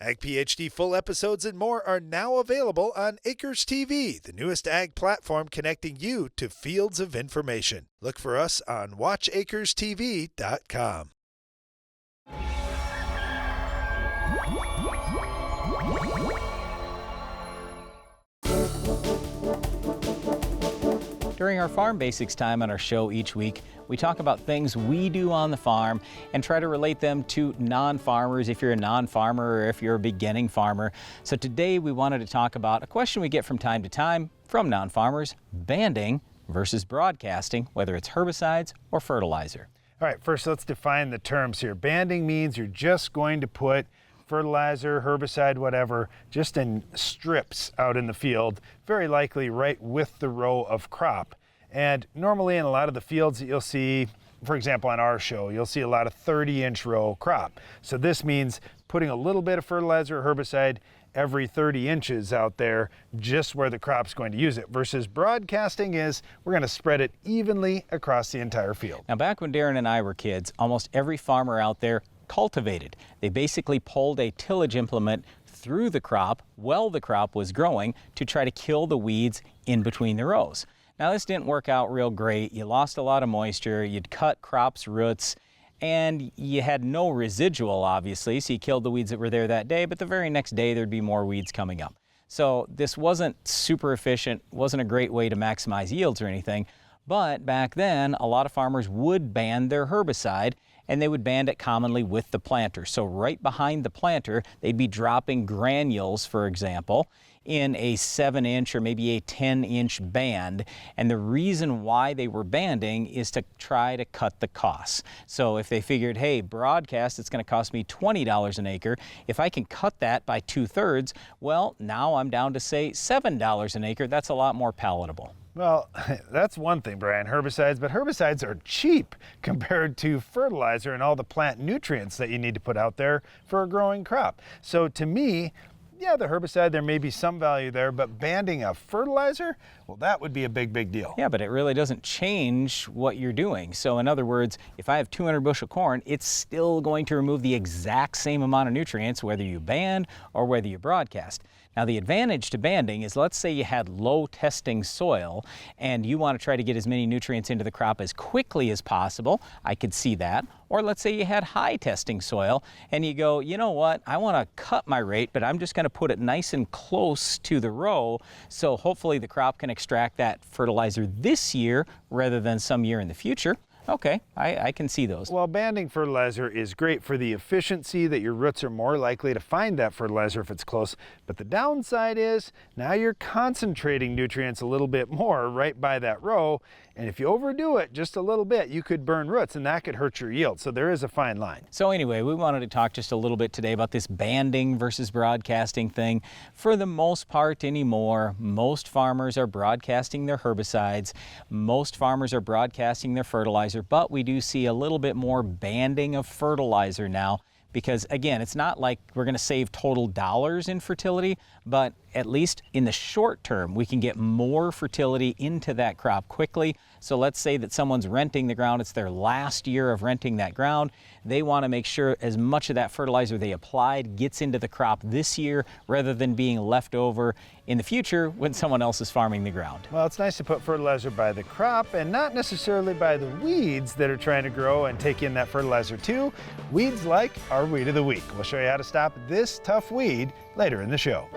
Ag PhD full episodes and more are now available on Acres TV, the newest ag platform connecting you to fields of information. Look for us on watchacrestv.com. During our Farm Basics time on our show each week, we talk about things we do on the farm and try to relate them to non-farmers if you're a non-farmer or if you're a beginning farmer. So today we wanted to talk about a question we get from time to time from non-farmers: banding versus broadcasting, whether it's herbicides or fertilizer. All right, first let's define the terms here. Banding means you're just going to put fertilizer, herbicide, whatever, just in strips out in the field, very likely right with the row of crop. And normally in a lot of the fields that you'll see, for example on our show, you'll see a lot of 30-inch row crop. So this means putting a little bit of fertilizer or herbicide every 30 inches out there, just where the crop's going to use it, versus broadcasting is we're going to spread it evenly across the entire field. Now, back when Darren and I were kids, almost every farmer out there cultivated. They basically pulled a tillage implement through the crop while the crop was growing to try to kill the weeds in between the rows. Now, this didn't work out real great. You lost a lot of moisture, you'd cut crops' roots, and you had no residual, obviously, so you killed the weeds that were there that day, but the very next day there'd be more weeds coming up. So this wasn't super efficient, wasn't a great way to maximize yields or anything, but back then a lot of farmers would ban their herbicide, and they would band it commonly with the planter. So right behind the planter, they'd be dropping granules, for example, in a 7-inch or maybe a 10-inch band. And the reason why they were banding is to try to cut the costs. So if they figured, hey, broadcast, it's going to cost me $20 an acre. If I can cut that by 2/3, well, now I'm down to, say, $7 an acre. That's a lot more palatable. Well, that's one thing, Brian, herbicides, but herbicides are cheap compared to fertilizer and all the plant nutrients that you need to put out there for a growing crop. So to me, yeah, the herbicide, there may be some value there, but banding a fertilizer, well, that would be a big, big deal. Yeah, but it really doesn't change what you're doing. So in other words, if I have 200 bushel corn, it's still going to remove the exact same amount of nutrients, whether you band or whether you broadcast. Now, the advantage to banding is, let's say you had low testing soil and you want to try to get as many nutrients into the crop as quickly as possible. I could see that. Or let's say you had high testing soil and you go, you know what, I want to cut my rate, but I'm just going to put it nice and close to the row, so hopefully the crop can extract that fertilizer this year rather than some year in the future. Okay, I can see those. Well, banding fertilizer is great for the efficiency that your roots are more likely to find that fertilizer if it's close. But the downside is now you're concentrating nutrients a little bit more right by that row. And if you overdo it just a little bit, you could burn roots and that could hurt your yield. So there is a fine line. So anyway, we wanted to talk just a little bit today about this banding versus broadcasting thing. For the most part anymore, most farmers are broadcasting their herbicides. Most farmers are broadcasting their fertilizer, but we do see a little bit more banding of fertilizer now. Because again, it's not like we're going to save total dollars in fertility, but at least in the short term, we can get more fertility into that crop quickly. So let's say that someone's renting the ground, it's their last year of renting that ground. They want to make sure as much of that fertilizer they applied gets into the crop this year rather than being left over in the future when someone else is farming the ground. Well, it's nice to put fertilizer by the crop and not necessarily by the weeds that are trying to grow and take in that fertilizer too. Weeds like our weed of the week. We'll show you how to stop this tough weed later in the show.